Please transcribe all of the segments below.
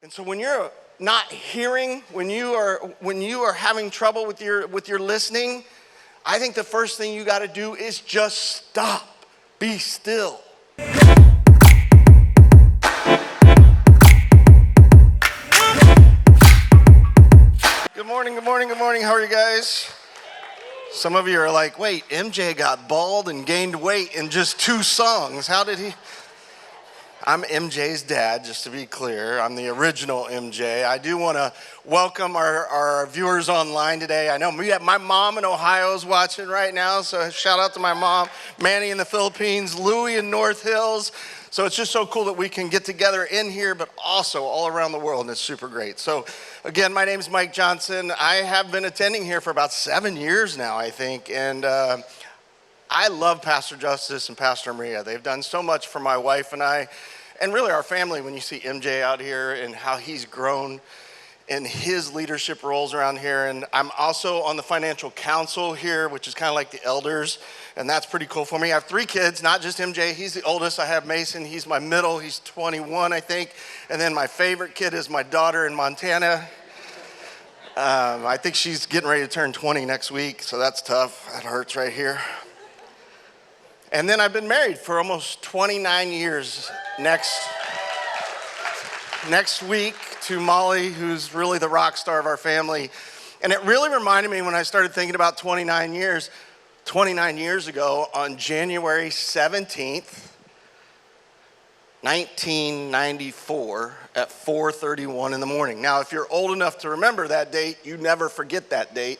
And so when you're not hearing, when you are having trouble with your listening, I think the first thing you got to do is just stop. Be still. Good morning, good morning, good morning. How are you guys? Some of you are like, wait, MJ got bald and gained weight in just 2 songs. How did he? I'm MJ's dad, just to be clear. I'm the original MJ. I do want to welcome our viewers online today. I know my mom in Ohio is watching right now, so shout out to my mom, Manny in the Philippines, Louie in North Hills. So it's just so cool that we can get together in here, but also all around the world, and it's super great. So again, my name is Mike Johnson. I have been attending here for about 7 years now, I think, and I love Pastor Justice and Pastor Maria. They've done so much for my wife and I, and really our family, when you see MJ out here and how he's grown in his leadership roles around here. And I'm also on the financial council here, which is kind of like the elders, and that's pretty cool for me. I have 3 kids, not just MJ. He's the oldest. I have Mason. He's my middle. He's 21, I think. And then my favorite kid is my daughter in Montana. I think she's getting ready to turn 20 next week, so that's tough. That hurts right here. And then I've been married for almost 29 years next week to Molly, who's really the rock star of our family. And it really reminded me when I started thinking about 29 years ago on January 17th, 1994 at 4:31 in the morning. Now, if you're old enough to remember that date, you never forget that date.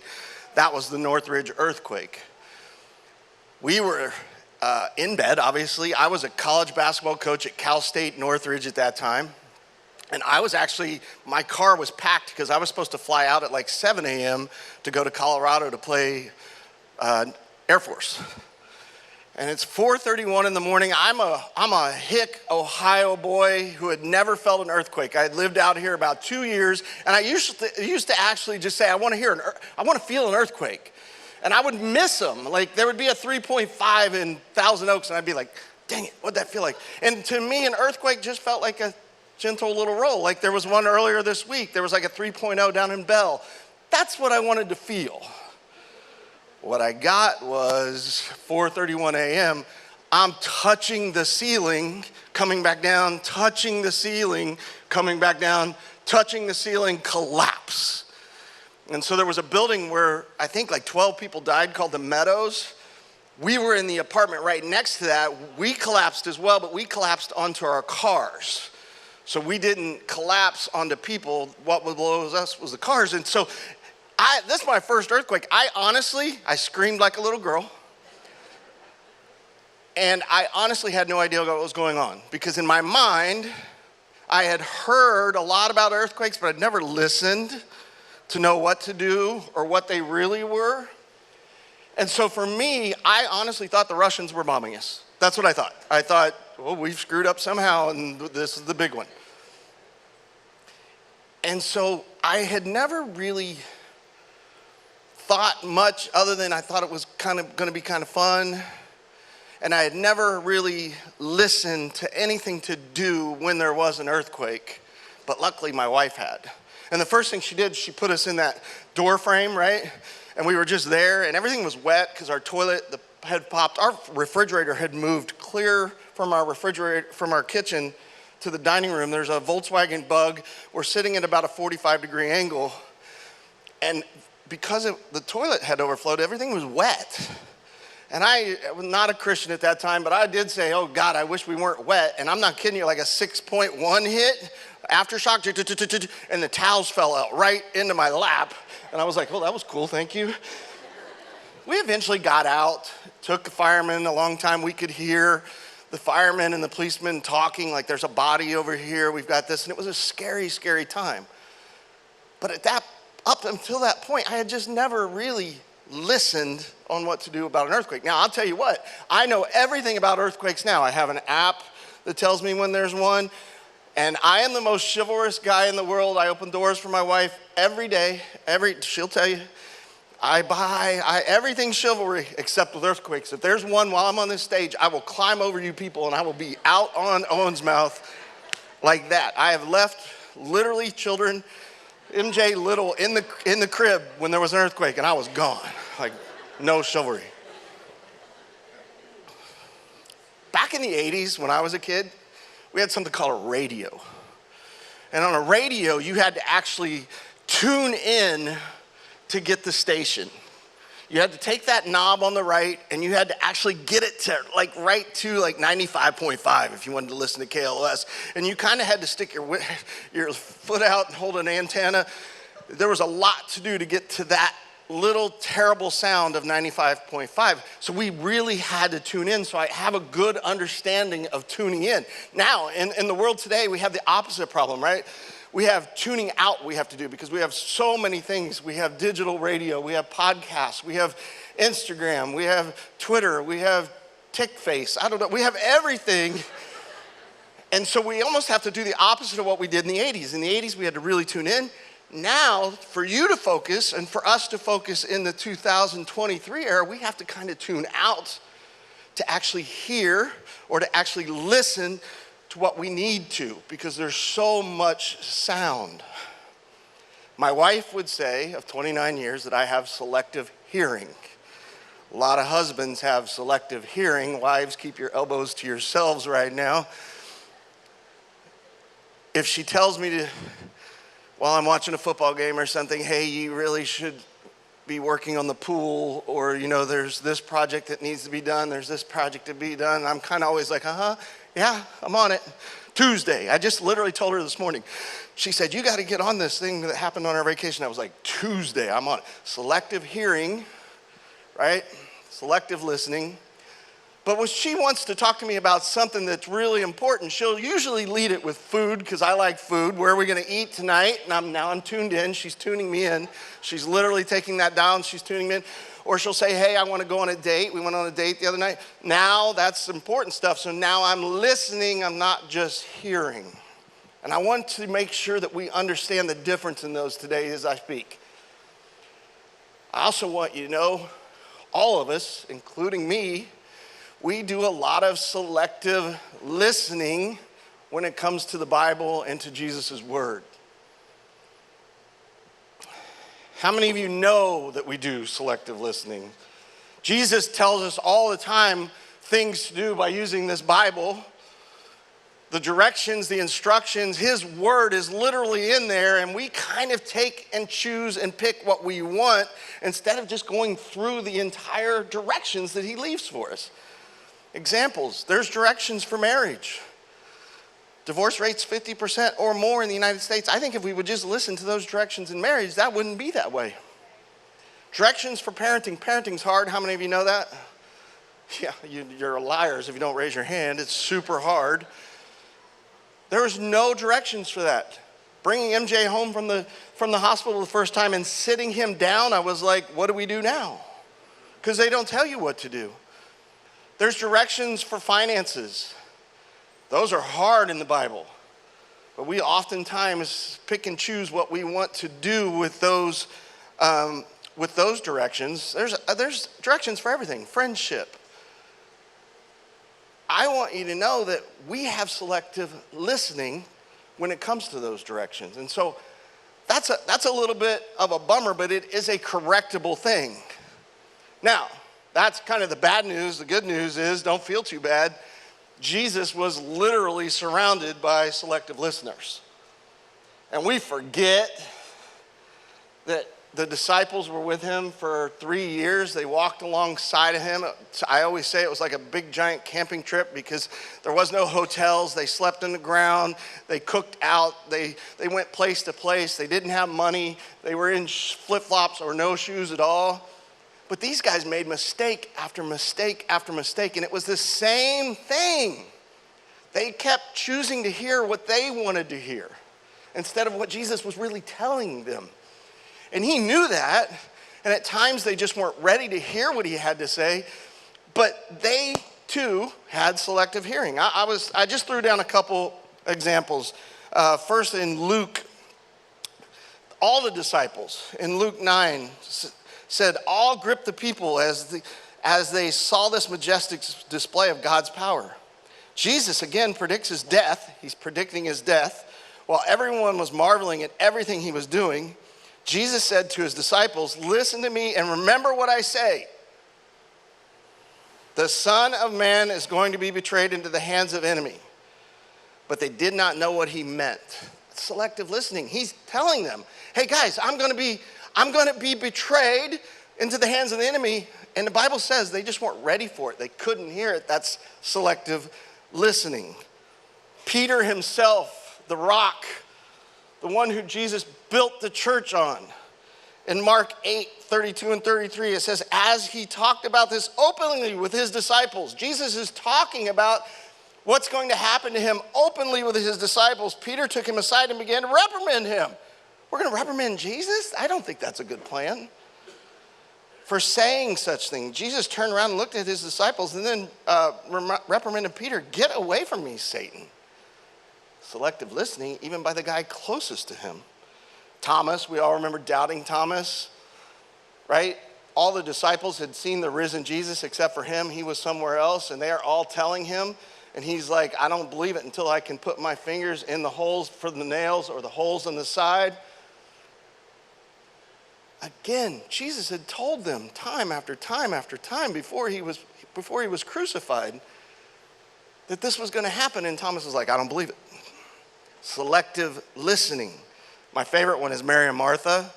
That was the Northridge earthquake. We were in bed, obviously. I was a college basketball coach at Cal State Northridge at that time. And my car was packed because I was supposed to fly out at like 7 a.m. to go to Colorado to play Air Force. And it's 4:31 in the morning. I'm a hick Ohio boy who had never felt an earthquake. I had lived out here about 2 years, and I used to actually just say, I want to feel an earthquake. And I would miss them. Like, there would be a 3.5 in Thousand Oaks, and I'd be like, dang it, what'd that feel like? And to me, an earthquake just felt like a gentle little roll. Like there was one earlier this week. There was like a 3.0 down in Bell. That's what I wanted to feel. What I got was 4:31 a.m. I'm touching the ceiling, coming back down, touching the ceiling, coming back down, touching the ceiling, collapse. And so there was a building where I think like 12 people died called the Meadows. We were in the apartment right next to that. We collapsed as well, but we collapsed onto our cars. So we didn't collapse onto people. What was below us was the cars. And so this is my first earthquake. I screamed like a little girl. And I honestly had no idea what was going on. Because in my mind, I had heard a lot about earthquakes, but I'd never listened to know what to do or what they really were. And so for me, I honestly thought the Russians were bombing us. That's what I thought. I thought, well, we've screwed up somehow, and this is the big one. And so I had never really thought much other than I thought it was kind of going to be kind of fun. And I had never really listened to anything to do when there was an earthquake. But luckily, my wife had. And the first thing she did, she put us in that door frame, right? And we were just there, and everything was wet because our toilet had popped. Our refrigerator had moved clear from our kitchen to the dining room. There's a Volkswagen Bug. We're sitting at about a 45-degree angle. And because the toilet had overflowed, everything was wet. And I was not a Christian at that time, but I did say, oh God, I wish we weren't wet. And I'm not kidding you, like a 6.1 hit, aftershock, and the towels fell out right into my lap. And I was like, well, that was cool, thank you. We eventually got out, took the firemen. A long time we could hear the firemen and the policemen talking like there's a body over here, we've got this. And it was a scary, scary time. But up until that point, I had just never really listened on what to do about an earthquake. Now, I'll tell you what, I know everything about earthquakes now. I have an app that tells me when there's one. And I am the most chivalrous guy in the world. I open doors for my wife every day. She'll tell you. Everything's chivalry except with earthquakes. If there's one while I'm on this stage, I will climb over you people and I will be out on Owen's mouth like that. I have left literally children, MJ little in the crib when there was an earthquake, and I was gone. Like, no chivalry. Back in the 80s, when I was a kid, we had something called a radio. And on a radio, you had to actually tune in to get the station. You had to take that knob on the right, and you had to actually get it to right to 95.5 if you wanted to listen to KLOS. And you kind of had to stick your foot out and hold an antenna. There was a lot to do to get to that little terrible sound of 95.5. So we really had to tune in. So I have a good understanding of tuning in. Now, in the world today, we have the opposite problem, right? We have tuning out we have to do because we have so many things. We have digital radio, we have podcasts, we have Instagram, we have Twitter, we have TikTok. I don't know, we have everything. And so we almost have to do the opposite of what we did in the 80s. In the 80s, we had to really tune in. Now, for you to focus and for us to focus in the 2023 era, we have to kind of tune out to actually hear or to actually listen to what we need to, because there's so much sound. My wife would say, of 29 years, that I have selective hearing. A lot of husbands have selective hearing. Wives, keep your elbows to yourselves right now. If she tells me to, while I'm watching a football game or something, hey, you really should be working on the pool, or, there's this project that needs to be done, there's this project to be done, I'm kind of always like, yeah, I'm on it. Tuesday, I just literally told her this morning. She said, you got to get on this thing that happened on our vacation. I was like, Tuesday, I'm on it. Selective hearing, right? Selective listening. But when she wants to talk to me about something that's really important, she'll usually lead it with food, because I like food. Where are we going to eat tonight? And I'm tuned in. She's tuning me in. She's literally taking that down. She's tuning me in. Or she'll say, hey, I want to go on a date. We went on a date the other night. Now that's important stuff. So now I'm listening. I'm not just hearing. And I want to make sure that we understand the difference in those today as I speak. I also want you to know, all of us, including me, we do a lot of selective listening when it comes to the Bible and to Jesus' word. How many of you know that we do selective listening? Jesus tells us all the time things to do by using this Bible. The directions, the instructions, his word is literally in there, and we kind of take and choose and pick what we want instead of just going through the entire directions that he leaves for us. Examples, there's directions for marriage. Divorce rates 50% or more in the United States. I think if we would just listen to those directions in marriage, that wouldn't be that way. Directions for parenting. Parenting's hard. How many of you know that? Yeah, you're liars if you don't raise your hand. It's super hard. There was no directions for that. Bringing MJ home from the hospital the first time and sitting him down, I was like, what do we do now? Because they don't tell you what to do. There's directions for finances. Those are hard in the Bible, but we oftentimes pick and choose what we want to do with those directions. There's directions for everything. Friendship. I want you to know that we have selective listening when it comes to those directions, and so that's a little bit of a bummer, but it is a correctable thing. Now, that's kind of the bad news. The good news is, don't feel too bad. Jesus was literally surrounded by selective listeners. And we forget that the disciples were with him for 3 years. They walked alongside of him. I always say it was like a big giant camping trip because there was no hotels. They slept on the ground. They cooked out. They went place to place. They didn't have money. They were in flip-flops or no shoes at all. But these guys made mistake after mistake after mistake, and it was the same thing. They kept choosing to hear what they wanted to hear instead of what Jesus was really telling them. And he knew that, and at times they just weren't ready to hear what he had to say, but they too had selective hearing. I just threw down a couple examples. First in Luke, all the disciples in Luke 9 said, all gripped the people as they saw this majestic display of God's power. Jesus again predicts his death. He's predicting his death. While everyone was marveling at everything he was doing, Jesus said to his disciples, "Listen to me and remember what I say. The Son of Man is going to be betrayed into the hands of enemy." But they did not know what he meant. Selective listening. He's telling them, hey guys, I'm going to be betrayed into the hands of the enemy. And the Bible says they just weren't ready for it. They couldn't hear it. That's selective listening. Peter himself, the rock, the one who Jesus built the church on. In Mark 8:32 and 33, it says, as he talked about this openly with his disciples, Jesus is talking about what's going to happen to him openly with his disciples. Peter took him aside and began to reprimand him. We're going to reprimand Jesus? I don't think that's a good plan. For saying such things, Jesus turned around and looked at his disciples and then reprimanded Peter. Get away from me, Satan. Selective listening, even by the guy closest to him. Thomas, we all remember doubting Thomas, right? All the disciples had seen the risen Jesus except for him. He was somewhere else, and they are all telling him. And he's like, I don't believe it until I can put my fingers in the holes for the nails or the holes in the side. Again, Jesus had told them time after time after time before he was crucified that this was going to happen. And Thomas was like, I don't believe it. Selective listening. My favorite one is Mary and Martha.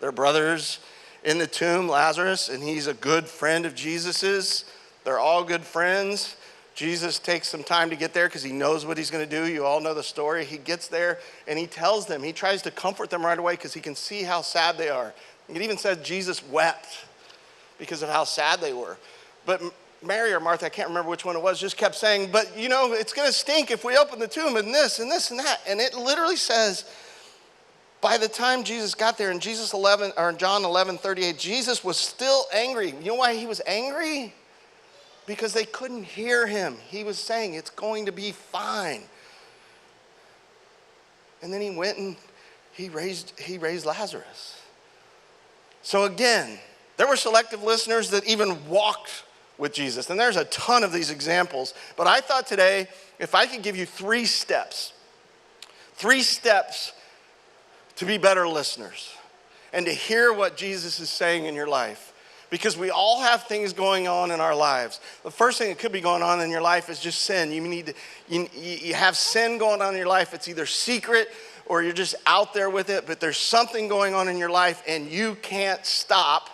They're brothers in the tomb, Lazarus, and he's a good friend of Jesus's. They're all good friends. Jesus takes some time to get there because he knows what he's going to do. You all know the story. He gets there and he tells them, he tries to comfort them right away because he can see how sad they are. It even said Jesus wept because of how sad they were. But Mary or Martha, I can't remember which one it was, just kept saying, but you know, it's going to stink if we open the tomb and this and this and that. And it literally says, by the time Jesus got there in John 11:38, Jesus was still angry. You know why he was angry? Because they couldn't hear him. He was saying, it's going to be fine. And then he went and he raised Lazarus. So again, there were selective listeners that even walked with Jesus. And there's a ton of these examples. But I thought today, if I could give you 3 steps to be better listeners and to hear what Jesus is saying in your life. Because we all have things going on in our lives. The first thing that could be going on in your life is just sin. You have sin going on in your life. It's either secret or you're just out there with it, but there's something going on in your life and you can't stop.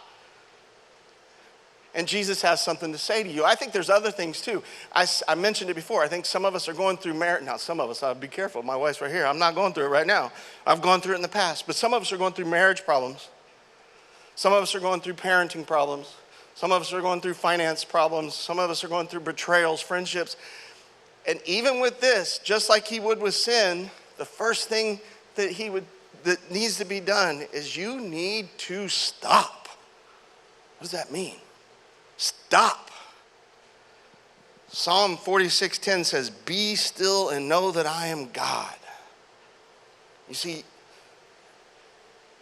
And Jesus has something to say to you. I think there's other things too. I mentioned it before. I think some of us are going through marriage. Now, some of us, I'll be careful. My wife's right here. I'm not going through it right now. I've gone through it in the past. But some of us are going through marriage problems. Some of us are going through parenting problems. Some of us are going through finance problems. Some of us are going through betrayals, friendships. And even with this, just like he would with sin, the first thing that needs to be done is you need to stop. What does that mean? Stop. Psalm 46:10 says, be still and know that I am God. You see,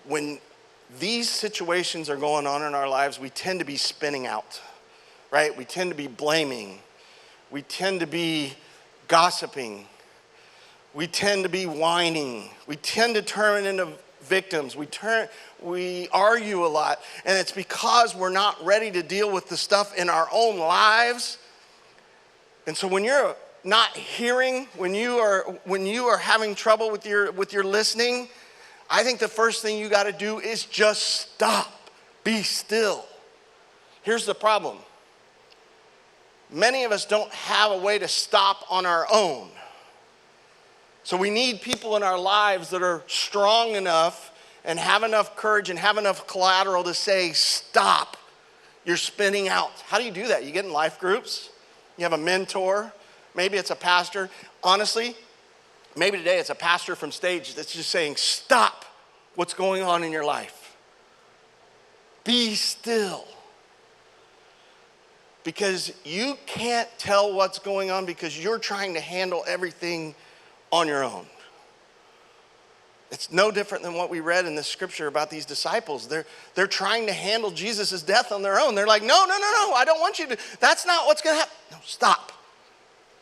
when these situations are going on in our lives, we tend to be spinning out, right? We tend to be blaming. We tend to be gossiping. We tend to be whining. We tend to turn into victims. We argue a lot. And it's because we're not ready to deal with the stuff in our own lives. And so when you're not hearing, when you are having trouble with your listening, I think the first thing you got to do is just stop. Be still. Here's the problem. Many of us don't have a way to stop on our own. So we need people in our lives that are strong enough and have enough courage and have enough collateral to say, stop. You're spinning out. How do you do that? You get in life groups. You have a mentor. Maybe it's a pastor. Honestly, maybe today it's a pastor from stage that's just saying, stop what's going on in your life. Be still. Because you can't tell what's going on because you're trying to handle everything on your own. It's no different than what we read in the scripture about these disciples. They're trying to handle Jesus' death on their own. They're like, no, I don't want you to. That's not what's going to happen. No, stop.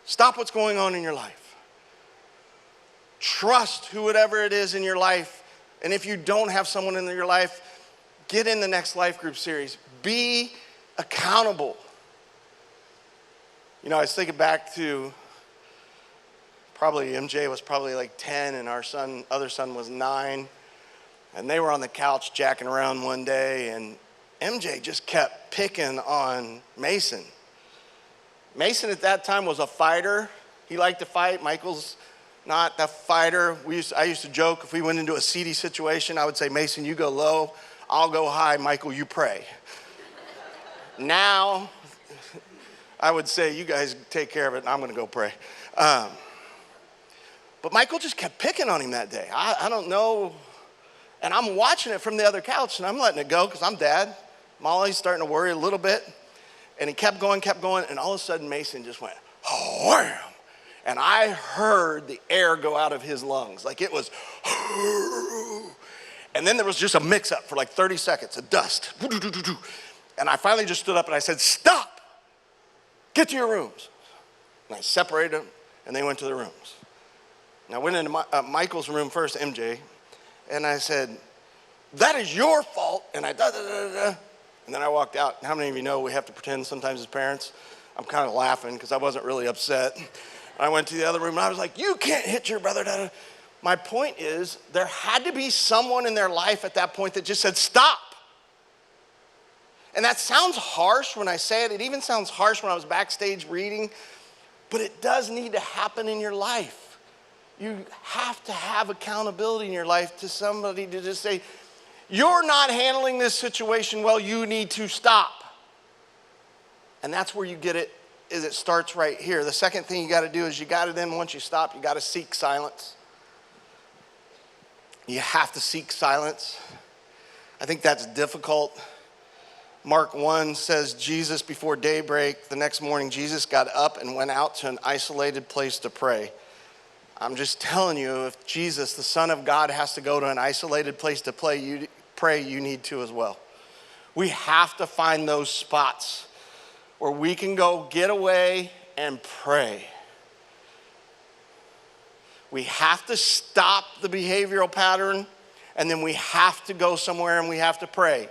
Stop what's going on in your life. Trust whoever it is in your life. And if you don't have someone in your life, get in the next life group series. Be accountable. You know, I was thinking back to MJ was probably like 10 and our other son was 9. And they were on the couch jacking around one day and MJ just kept picking on Mason. Mason at that time was a fighter. He liked to fight. Michael's not the fighter. I used to joke if we went into a seedy situation, I would say, Mason, you go low, I'll go high, Michael, you pray. Now, I would say, you guys take care of it and I'm gonna go pray. But Michael just kept picking on him that day. I don't know. And I'm watching it from the other couch and I'm letting it go because I'm dad. Molly's starting to worry a little bit. And he kept going. And all of a sudden Mason just went, wham. And I heard the air go out of his lungs. Like it was, and then there was just a mix up for like 30 seconds of dust. And I finally just stood up and I said, stop, get to your rooms. And I separated them and they went to their rooms. And I went into Michael's room first, MJ, and I said, that is your fault. And and then I walked out. And how many of you know we have to pretend sometimes as parents? I'm kind of laughing because I wasn't really upset. I went to the other room and I was like, you can't hit your brother. My point is, there had to be someone in their life at that point that just said, stop. And that sounds harsh when I say it. It even sounds harsh when I was backstage reading, but it does need to happen in your life. You have to have accountability in your life to somebody to just say, you're not handling this situation well, you need to stop. And that's where you get it, is it starts right here. The second thing you got to do is you got to then, once you stop, you got to seek silence. You have to seek silence. I think that's difficult. Mark 1 says, Jesus, before daybreak, the next morning, Jesus got up and went out to an isolated place to pray. I'm just telling you, if Jesus, the Son of God, has to go to an isolated place to pray, you need to as well. We have to find those spots where we can go get away and pray. We have to stop the behavioral pattern, and then we have to go somewhere and we have to pray.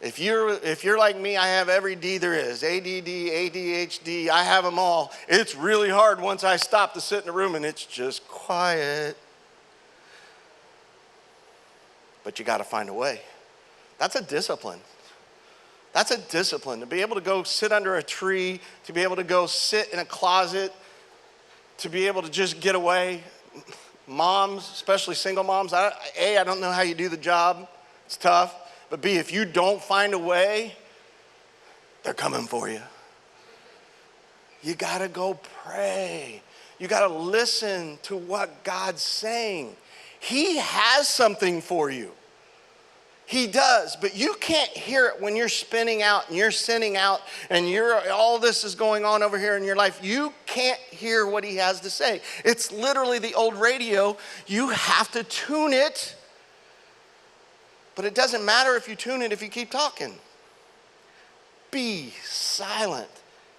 If you're like me, I have every D there is. ADD, ADHD, I have them all. It's really hard once I stop to sit in a room and it's just quiet. But you got to find a way. That's a discipline. That's a discipline. To be able to go sit under a tree, to be able to go sit in a closet, to be able to just get away. Moms, especially single moms, I don't know how you do the job. It's tough. But B, if you don't find a way, they're coming for you. You got to go pray. You got to listen to what God's saying. He has something for you. He does, but you can't hear it when you're spinning out and you're sinning out and all this is going on over here in your life. You can't hear what he has to say. It's literally the old radio. You have to tune it. But it doesn't matter if you tune it if you keep talking. Be silent.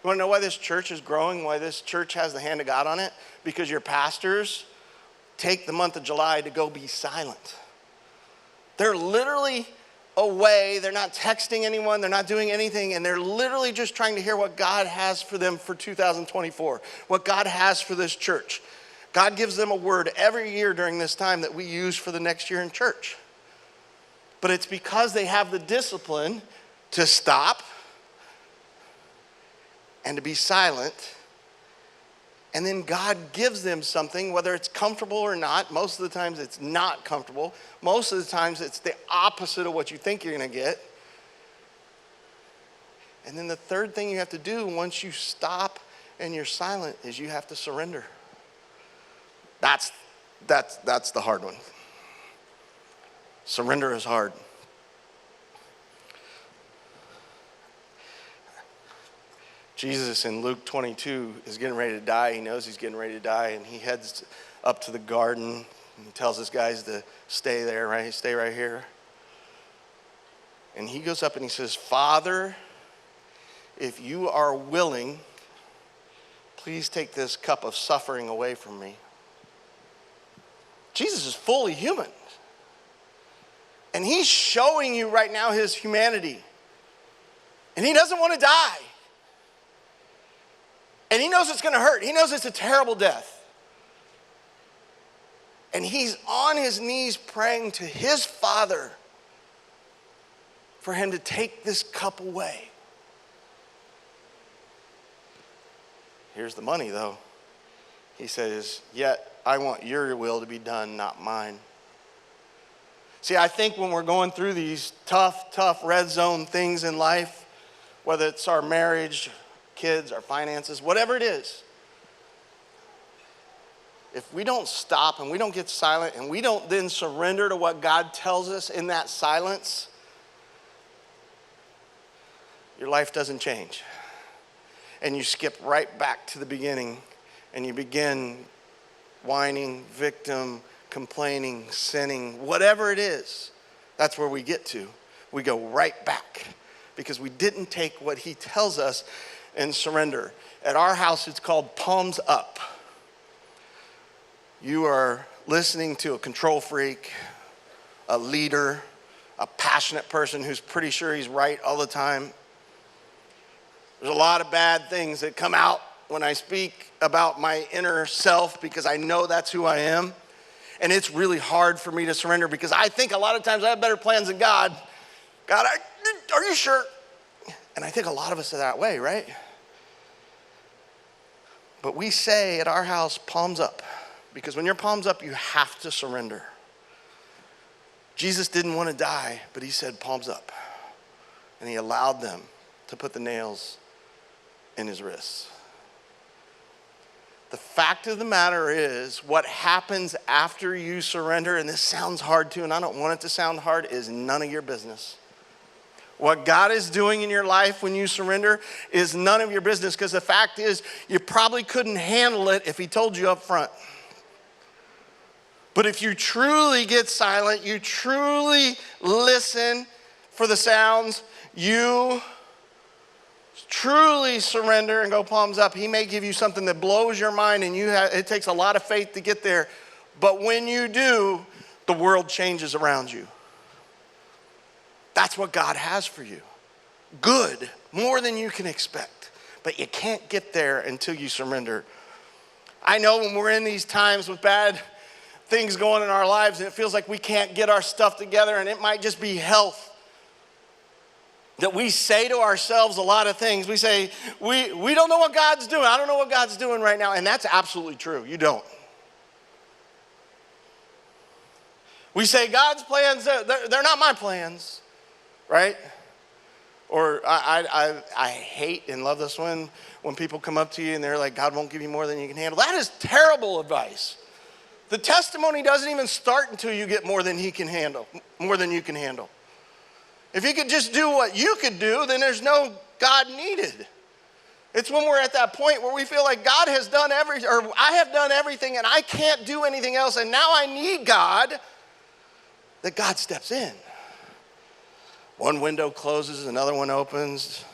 You want to know why this church is growing, why this church has the hand of God on it? Because your pastors take the month of July to go be silent. They're literally away. They're not texting anyone. They're not doing anything. And they're literally just trying to hear what God has for them for 2024, what God has for this church. God gives them a word every year during this time that we use for the next year in church. But it's because they have the discipline to stop and to be silent. And then God gives them something, whether it's comfortable or not. Most of the times it's not comfortable. Most of the times it's the opposite of what you think you're going to get. And then the third thing you have to do once you stop and you're silent is you have to surrender. That's the hard one. Surrender is hard. Jesus in Luke 22 is getting ready to die. He knows he's getting ready to die, and he heads up to the garden and tells his guys to stay there, right? Stay right here. And he goes up and he says, Father, if you are willing, please take this cup of suffering away from me. Jesus is fully human. And he's showing you right now his humanity. And he doesn't want to die. And he knows it's going to hurt. He knows it's a terrible death. And he's on his knees praying to his Father for him to take this cup away. Here's the money, though. He says, yet I want your will to be done, not mine. See, I think when we're going through these tough red zone things in life, whether it's our marriage, kids, our finances, whatever it is, if we don't stop and we don't get silent and we don't then surrender to what God tells us in that silence, your life doesn't change. And you skip right back to the beginning and you begin whining, victim, complaining, sinning, whatever it is. That's where we get to. We go right back because we didn't take what he tells us and surrender. At our house, it's called palms up. You are listening to a control freak, a leader, a passionate person who's pretty sure he's right all the time. There's a lot of bad things that come out when I speak about my inner self because I know that's who I am. And it's really hard for me to surrender because I think a lot of times I have better plans than God. God, are you sure? And I think a lot of us are that way, right? But we say at our house, palms up. Because when your palms up, you have to surrender. Jesus didn't want to die, but he said palms up. And he allowed them to put the nails in his wrists. The fact of the matter is, what happens after you surrender, and this sounds hard too, and I don't want it to sound hard, is none of your business. What God is doing in your life when you surrender is none of your business, because the fact is, you probably couldn't handle it if he told you up front. But if you truly get silent, you truly listen for the sounds, you truly surrender and go palms up, he may give you something that blows your mind and it takes a lot of faith to get there. But when you do, the world changes around you. That's what God has for you. Good, more than you can expect. But you can't get there until you surrender. I know when we're in these times with bad things going in our lives and it feels like we can't get our stuff together, and it might just be health, that we say to ourselves a lot of things. We say, we don't know what God's doing. I don't know what God's doing right now. And that's absolutely true. You don't. We say God's plans, they're not my plans, right? Or I hate and love this one when people come up to you and they're like, God won't give you more than you can handle. That is terrible advice. The testimony doesn't even start until you get more than he can handle, more than you can handle. If he could just do what you could do, then there's no God needed. It's when we're at that point where we feel like God has done everything, or I have done everything and I can't do anything else, and now I need God, that God steps in. One window closes, another one opens.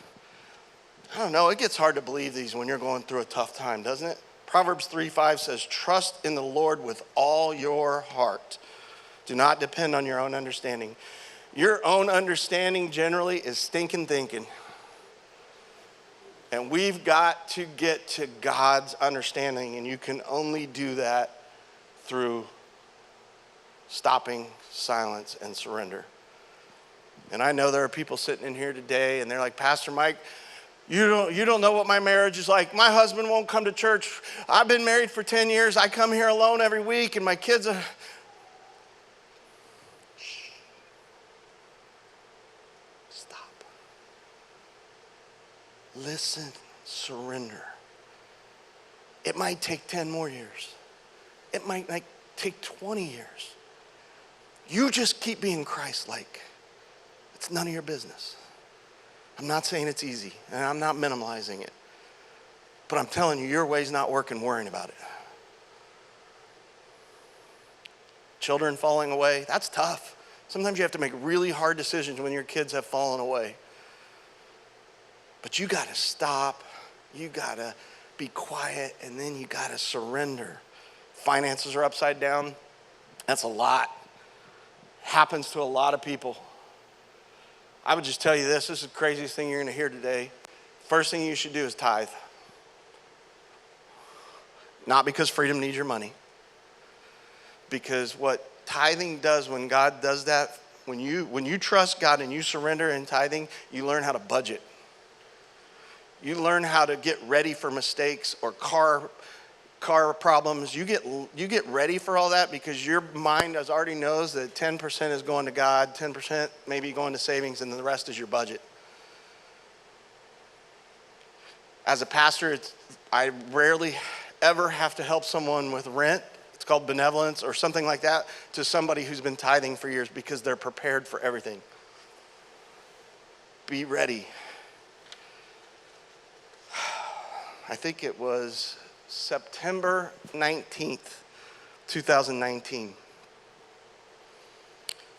I don't know, it gets hard to believe these when you're going through a tough time, doesn't it? Proverbs 3:5 says, trust in the Lord with all your heart. Do not depend on your own understanding. Your own understanding generally is stinking thinking. And we've got to get to God's understanding, and you can only do that through stopping, silence, and surrender. And I know there are people sitting in here today, and they're like, Pastor Mike, you don't know what my marriage is like. My husband won't come to church. I've been married for 10 years. I come here alone every week, and my kids are... Stop. Listen, surrender. It might take 10 more years. It might take 20 years. You just keep being Christ-like. It's none of your business. I'm not saying it's easy, and I'm not minimalizing it. But I'm telling you, your way's not working, worrying about it. Children falling away, that's tough. Sometimes you have to make really hard decisions when your kids have fallen away. But you got to stop. You got to be quiet, and then you got to surrender. Finances are upside down. That's a lot. Happens to a lot of people. I would just tell you this is the craziest thing you're going to hear today. First thing you should do is tithe. Not because freedom needs your money. Because what tithing does when God does that, when you trust God and you surrender in tithing, you learn how to budget. You learn how to get ready for mistakes or car problems. You get ready for all that because your mind already knows that 10% is going to God, 10% maybe going to savings, and then the rest is your budget. As a pastor, I rarely ever have to help someone with rent. It's called benevolence or something like that to somebody who's been tithing for years because they're prepared for everything. Be ready. I think it was September 19th, 2019.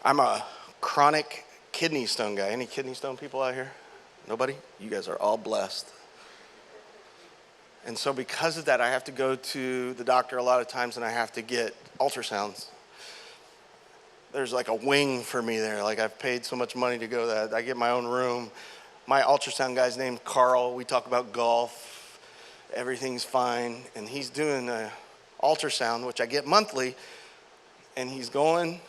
I'm a chronic kidney stone guy. Any kidney stone people out here? Nobody? You guys are all blessed. And so because of that, I have to go to the doctor a lot of times and I have to get ultrasounds. There's like a wing for me there. Like I've paid so much money to go to that. I get my own room. My ultrasound guy's named Carl. We talk about golf. Everything's fine. And he's doing an ultrasound, which I get monthly. And he's going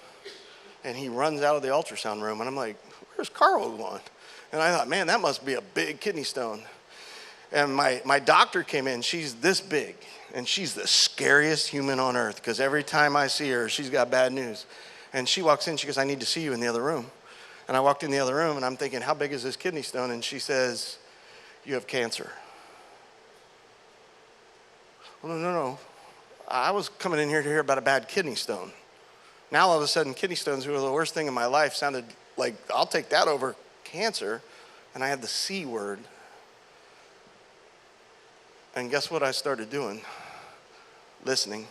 and he runs out of the ultrasound room. And I'm like, where's Carl going? And I thought, man, that must be a big kidney stone. And my doctor came in, she's this big, and she's the scariest human on earth because every time I see her, she's got bad news. And she walks in, she goes, I need to see you in the other room. And I walked in the other room, and I'm thinking, how big is this kidney stone? And she says, you have cancer. Well, no. I was coming in here to hear about a bad kidney stone. Now all of a sudden, kidney stones, who were the worst thing in my life, sounded like, I'll take that over cancer. And I had the C word. And guess what I started doing? Listening.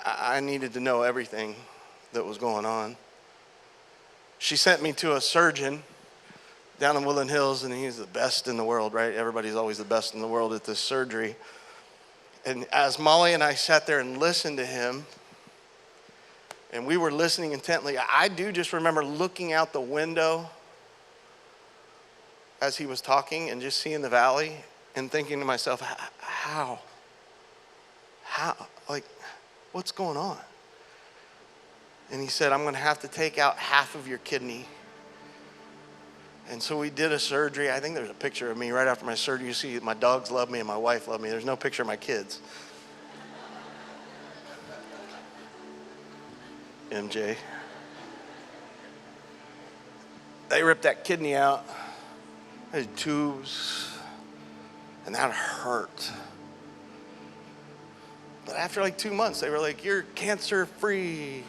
I needed to know everything that was going on. She sent me to a surgeon down in Woodland Hills, and he's the best in the world, right? Everybody's always the best in the world at this surgery. And as Molly and I sat there and listened to him, and we were listening intently, I do just remember looking out the window as he was talking and just seeing the valley and thinking to myself, how, like, what's going on? And he said, I'm going to have to take out half of your kidney. And so we did a surgery. I think there's a picture of me right after my surgery. You see my dogs love me and my wife love me. There's no picture of my kids. MJ. They ripped that kidney out. I had tubes. And that hurt. But after like 2 months, they were like, you're cancer free.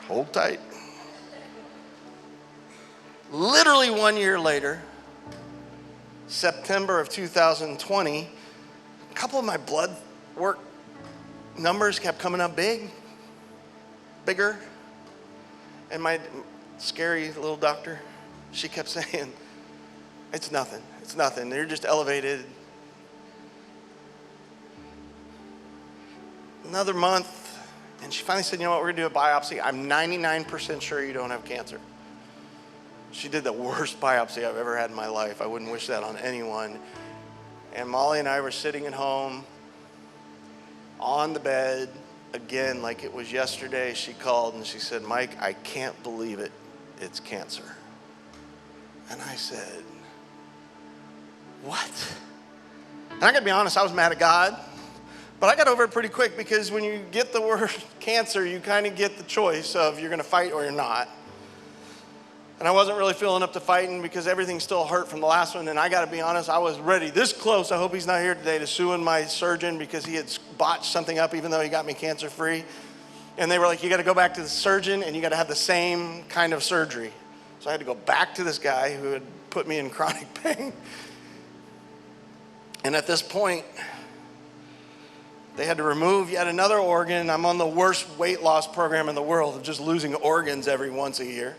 Hold tight. Literally 1 year later, September of 2020, a couple of my blood work numbers kept coming up bigger. And my scary little doctor, she kept saying, it's nothing. They're just elevated. Another month, and she finally said, you know what, we're gonna do a biopsy. I'm 99% sure you don't have cancer. She did the worst biopsy I've ever had in my life. I wouldn't wish that on anyone. And Molly and I were sitting at home on the bed, again, like it was yesterday. She called and she said, Mike, I can't believe it. It's cancer. And I said, what? And I gotta be honest, I was mad at God, but I got over it pretty quick because when you get the word cancer, you kind of get the choice of you're gonna fight or you're not. And I wasn't really feeling up to fighting because everything still hurt from the last one. And I gotta be honest, I was ready this close. I hope he's not here today to suing my surgeon because he had botched something up even though he got me cancer free. And they were like, you gotta go back to the surgeon and you gotta have the same kind of surgery. So I had to go back to this guy who had put me in chronic pain. And at this point, they had to remove yet another organ. I'm on the worst weight loss program in the world of just losing organs every once a year.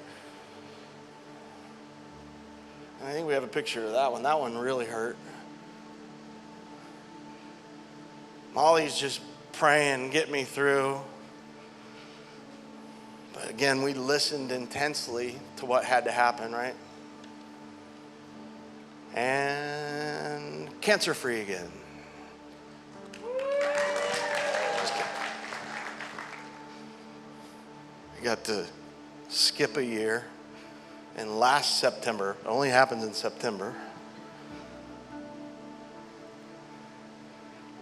I think we have a picture of that one. That one really hurt. Molly's just praying, get me through. But again, we listened intensely to what had to happen, right? And cancer-free again. I got to skip a year. And last September, it only happens in September,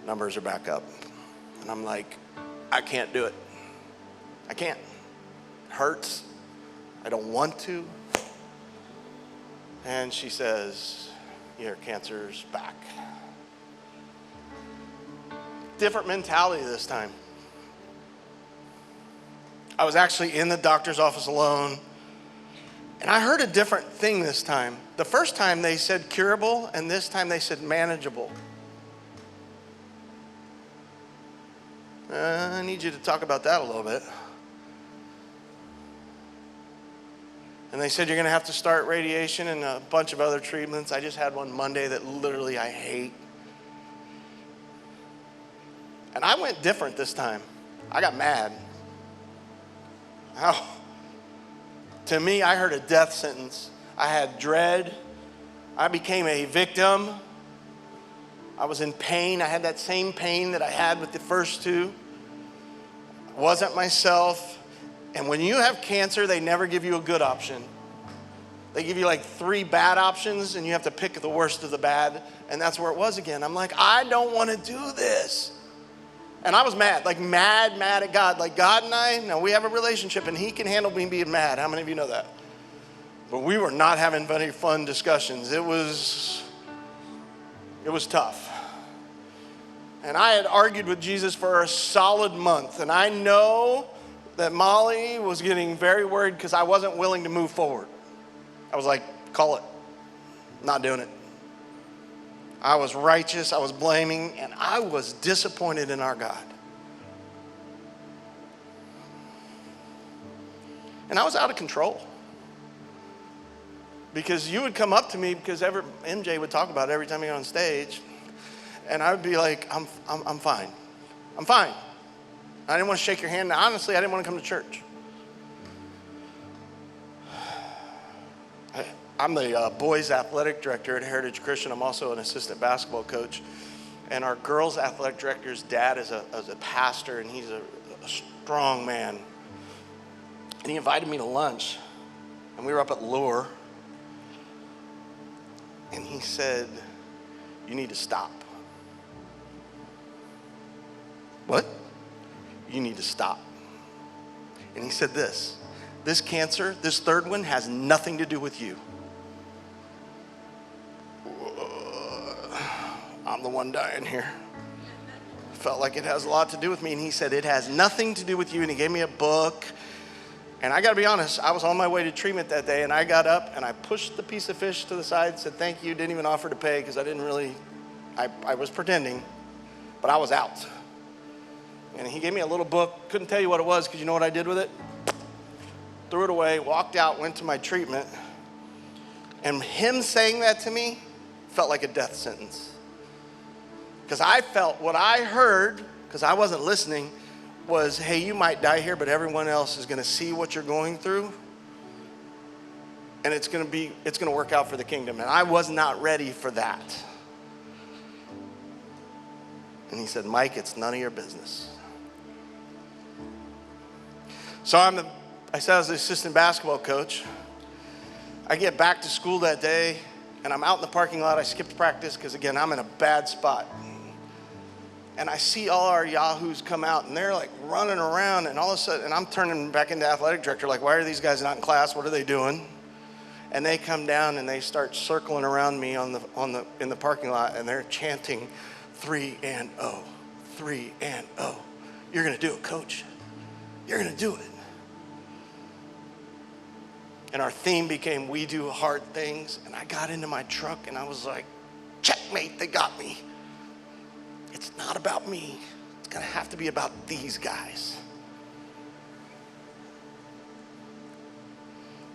numbers are back up. And I'm like, I can't do it. I can't. It hurts. I don't want to. And she says, your cancer's back. Different mentality this time. I was actually in the doctor's office alone. And I heard a different thing this time. The first time they said curable, and this time they said manageable. I need you to talk about that a little bit. And they said you're going to have to start radiation and a bunch of other treatments. I just had one Monday that literally I hate. And I went different this time. I got mad. Oh. To me, I heard a death sentence. I had dread. I became a victim. I was in pain. I had that same pain that I had with the first two. Wasn't myself. And when you have cancer, they never give you a good option. They give you like 3 bad options, and you have to pick the worst of the bad. And that's where it was again. I'm like, I don't want to do this. And I was mad, like mad at God. Like God and I, now we have a relationship and he can handle me being mad. How many of you know that? But we were not having very fun discussions. It was tough. And I had argued with Jesus for a solid month. And I know that Molly was getting very worried because I wasn't willing to move forward. I was like, call it. Not doing it. I was righteous, I was blaming, and I was disappointed in our God. And I was out of control. Because you would come up to me, because MJ would talk about it every time he got on stage, and I would be like, I'm fine. I'm fine. I didn't want to shake your hand. Honestly, I didn't want to come to church. I'm the boys athletic director at Heritage Christian. I'm also an assistant basketball coach. And our girls athletic director's dad is a pastor, and he's a strong man. And he invited me to lunch, and we were up at Lure. And he said, you need to stop. What? You need to stop. And he said this cancer, this third one, has nothing to do with you. I'm the one dying here. Felt like it has a lot to do with me. And he said, it has nothing to do with you. And he gave me a book. And I got to be honest, I was on my way to treatment that day. And I got up and I pushed the piece of fish to the side, said thank you, didn't even offer to pay because I didn't really, I was pretending. But I was out. And he gave me a little book. Couldn't tell you what it was because you know what I did with it? Threw it away, walked out, went to my treatment. And him saying that to me felt like a death sentence. Because I felt what I heard, because I wasn't listening, was, hey, you might die here, but everyone else is going to see what you're going through. And it's going to work out for the kingdom. And I was not ready for that. And he said, Mike, it's none of your business. So I said I was the assistant basketball coach. I get back to school that day, and I'm out in the parking lot. I skipped practice because, again, I'm in a bad spot. And I see all our yahoos come out, and they're like running around, and all of a sudden, and I'm turning back into athletic director, like, why are these guys not in class? What are they doing? And they come down, and they start circling around me in the parking lot, and they're chanting 3-0, 3-0. You're going to do it, coach. You're going to do it. And our theme became, we do hard things. And I got into my truck, and I was like, checkmate, they got me. It's not about me. It's going to have to be about these guys.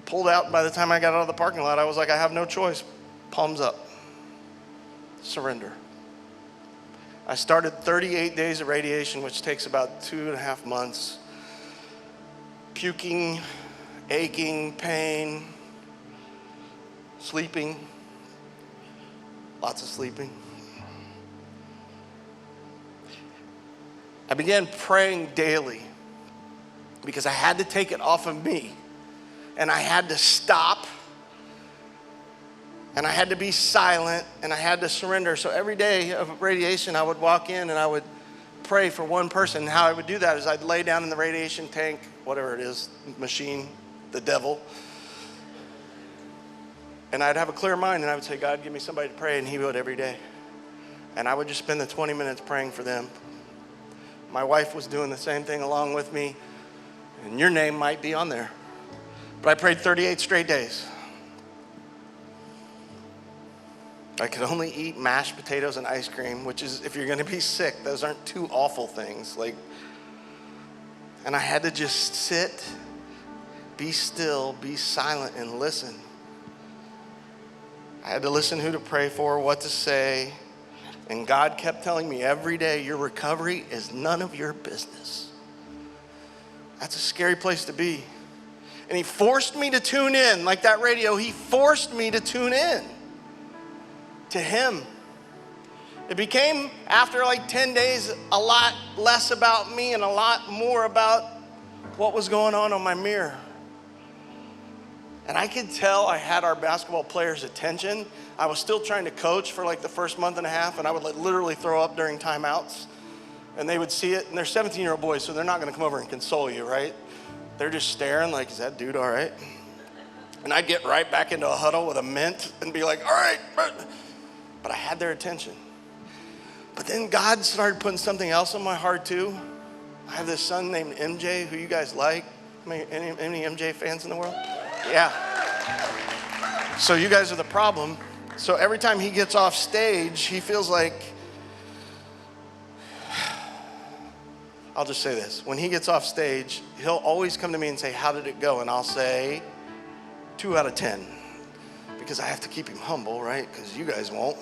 Pulled out. By the time I got out of the parking lot, I was like, I have no choice. Palms up. Surrender. I started 38 days of radiation, which takes about 2.5 months. Puking, aching, pain, sleeping, lots of sleeping. I began praying daily because I had to take it off of me, and I had to stop, and I had to be silent, and I had to surrender. So every day of radiation, I would walk in and I would pray for one person. And how I would do that is I'd lay down in the radiation tank, whatever it is, machine, the devil, and I'd have a clear mind, and I would say, God, give me somebody to pray, and he would every day. And I would just spend the 20 minutes praying for them. My wife was doing the same thing along with me, and your name might be on there. But I prayed 38 straight days. I could only eat mashed potatoes and ice cream, which is, if you're gonna be sick, those aren't two awful things. And I had to just sit, be still, be silent, and listen. I had to listen who to pray for, what to say. And God kept telling me every day, your recovery is none of your business. That's a scary place to be. And he forced me to tune in, like that radio, he forced me to tune in to him. It became, after like 10 days, a lot less about me and a lot more about what was going on my mirror. And I could tell I had our basketball players' attention. I was still trying to coach for like the first month and a half, and I would literally throw up during timeouts. And they would see it, and they're 17-year-old boys, so they're not gonna come over and console you, right? They're just staring like, is that dude all right? And I'd get right back into a huddle with a mint and be like, all right. But I had their attention. But then God started putting something else on my heart too. I have this son named MJ, who you guys like. Any MJ fans in the world? Yeah. So you guys are the problem. So every time he gets off stage, he feels like, I'll just say this. When he gets off stage, he'll always come to me and say, how did it go? And I'll say, 2 out of 10. Because I have to keep him humble, right? Because you guys won't.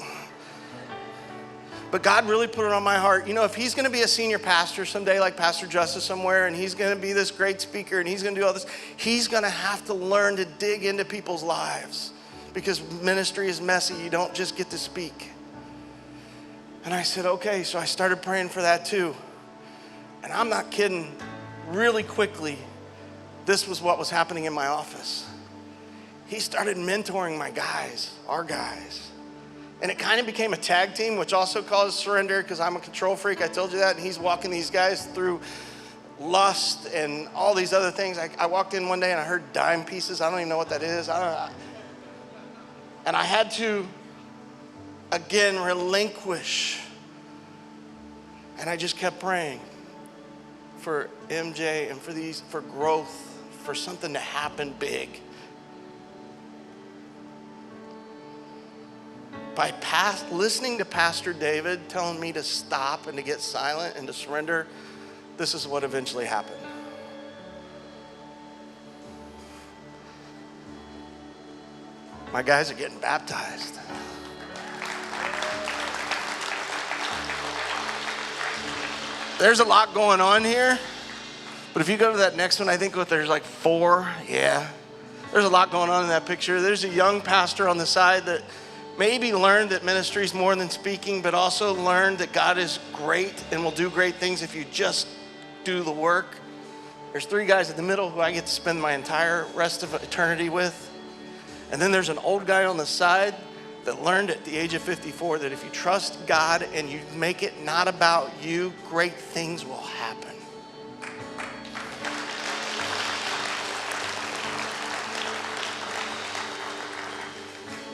But God really put it on my heart. You know, if he's going to be a senior pastor someday, like Pastor Justice somewhere, and he's going to be this great speaker, and he's going to do all this, he's going to have to learn to dig into people's lives. Because ministry is messy. You don't just get to speak. And I said, okay. So I started praying for that too. And I'm not kidding. Really quickly, this was what was happening in my office. He started mentoring my guys, our guys. And it kind of became a tag team, which also caused surrender because I'm a control freak. I told you that. And he's walking these guys through lust and all these other things. I walked in one day and I heard dime pieces. I don't even know what that is. And I had to, again, relinquish. And I just kept praying for MJ and for growth, for something to happen big. By listening to Pastor David telling me to stop and to get silent and to surrender, this is what eventually happened. My guys are getting baptized. There's a lot going on here, but if you go to that next one, I think there's like 4, yeah. There's a lot going on in that picture. There's a young pastor on the side that maybe learned that ministry is more than speaking, but also learned that God is great and will do great things if you just do the work. There's 3 guys in the middle who I get to spend my entire rest of eternity with. And then there's an old guy on the side that learned at the age of 54 that if you trust God and you make it not about you, great things will happen.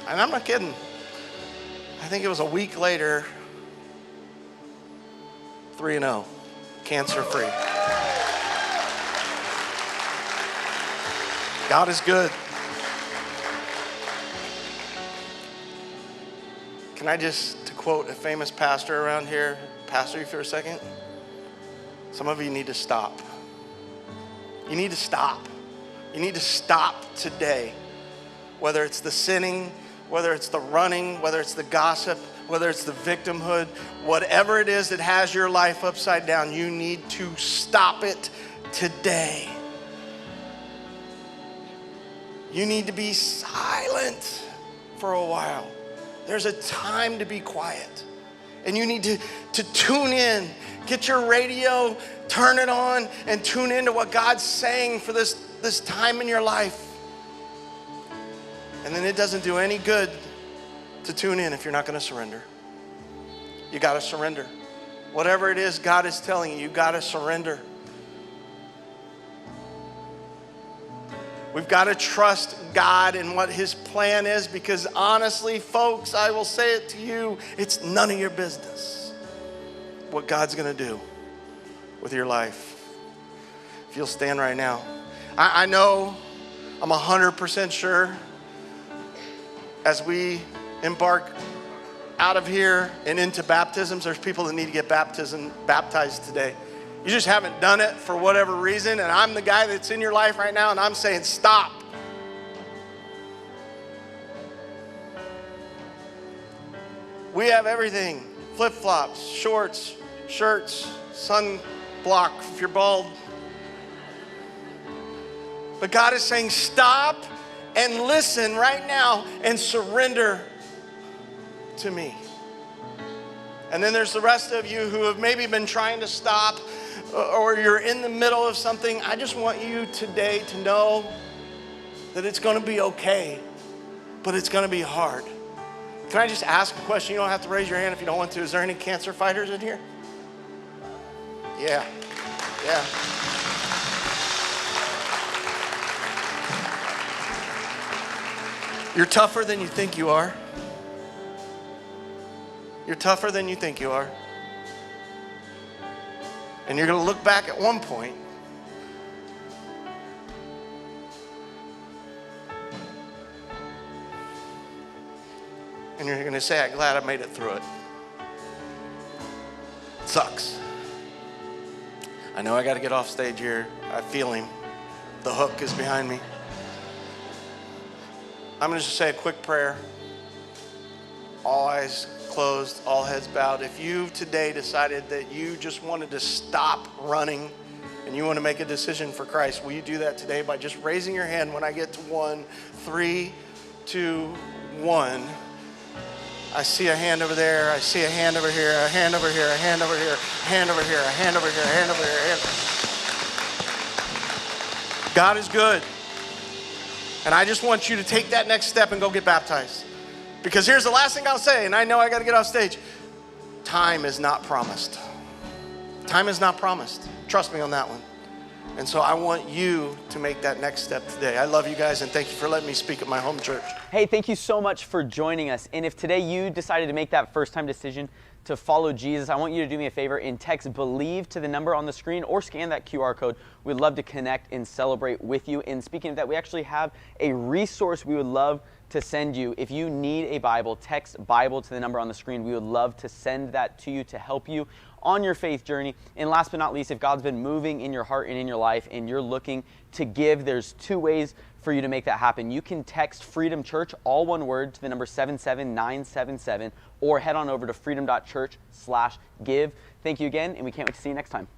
And I'm not kidding. I think it was a week later, 3-0, cancer-free. God is good. Can I just, to quote a famous pastor around here, pastor you for a second? Some of you need to stop. You need to stop. You need to stop today. Whether it's the sinning, whether it's the running, whether it's the gossip, whether it's the victimhood, whatever it is that has your life upside down, you need to stop it today. You need to be silent for a while. There's a time to be quiet. And you need to tune in. Get your radio, turn it on, and tune into what God's saying for this time in your life. And then it doesn't do any good to tune in if you're not going to surrender. You got to surrender. Whatever it is God is telling you, you got to surrender. We've got to trust God and what his plan is, because honestly, folks, I will say it to you, it's none of your business what God's going to do with your life. If you'll stand right now. I know, I'm 100% sure, as we embark out of here and into baptisms, there's people that need to get baptized today. You just haven't done it for whatever reason, and I'm the guy that's in your life right now, and I'm saying stop. We have everything: flip-flops, shorts, shirts, sunblock if you're bald. But God is saying stop and listen right now and surrender to me. And then there's the rest of you who have maybe been trying to stop, or you're in the middle of something. I just want you today to know that it's going to be okay, but it's going to be hard. Can I just ask a question? You don't have to raise your hand if you don't want to. Is there any cancer fighters in here? Yeah. You're tougher than you think you are. You're tougher than you think you are. And you're going to look back at one point and you're going to say, I'm glad I made it through it. It sucks. I know I got to get off stage here. I feel him. The hook is behind me. I'm going to just say a quick prayer. All eyes closed, all heads bowed. If you today decided that you just wanted to stop running and you want to make a decision for Christ, will you do that today by just raising your hand when I get to 1, 3, 2, 1. I see a hand over there. I see a hand over here, a hand over here, a hand over here, a hand over here, a hand over here, a hand over here, a hand. God is good. And I just want you to take that next step and go get baptized. Because here's the last thing I'll say, and I know I got to get off stage. Time is not promised. Time is not promised. Trust me on that one. And so I want you to make that next step today. I love you guys, and thank you for letting me speak at my home church. Hey, thank you so much for joining us. And if today you decided to make that first-time decision to follow Jesus, I want you to do me a favor and text BELIEVE to the number on the screen or scan that QR code. We'd love to connect and celebrate with you. And speaking of that, we actually have a resource we would love to send you. If you need a Bible, text Bible to the number on the screen. We would love to send that to you to help you on your faith journey. And last but not least, if God's been moving in your heart and in your life and you're looking to give, there's 2 ways for you to make that happen. You can text Freedom Church, all one word, to the number 77977, or head on over to freedom.church/give. Thank you again, and we can't wait to see you next time.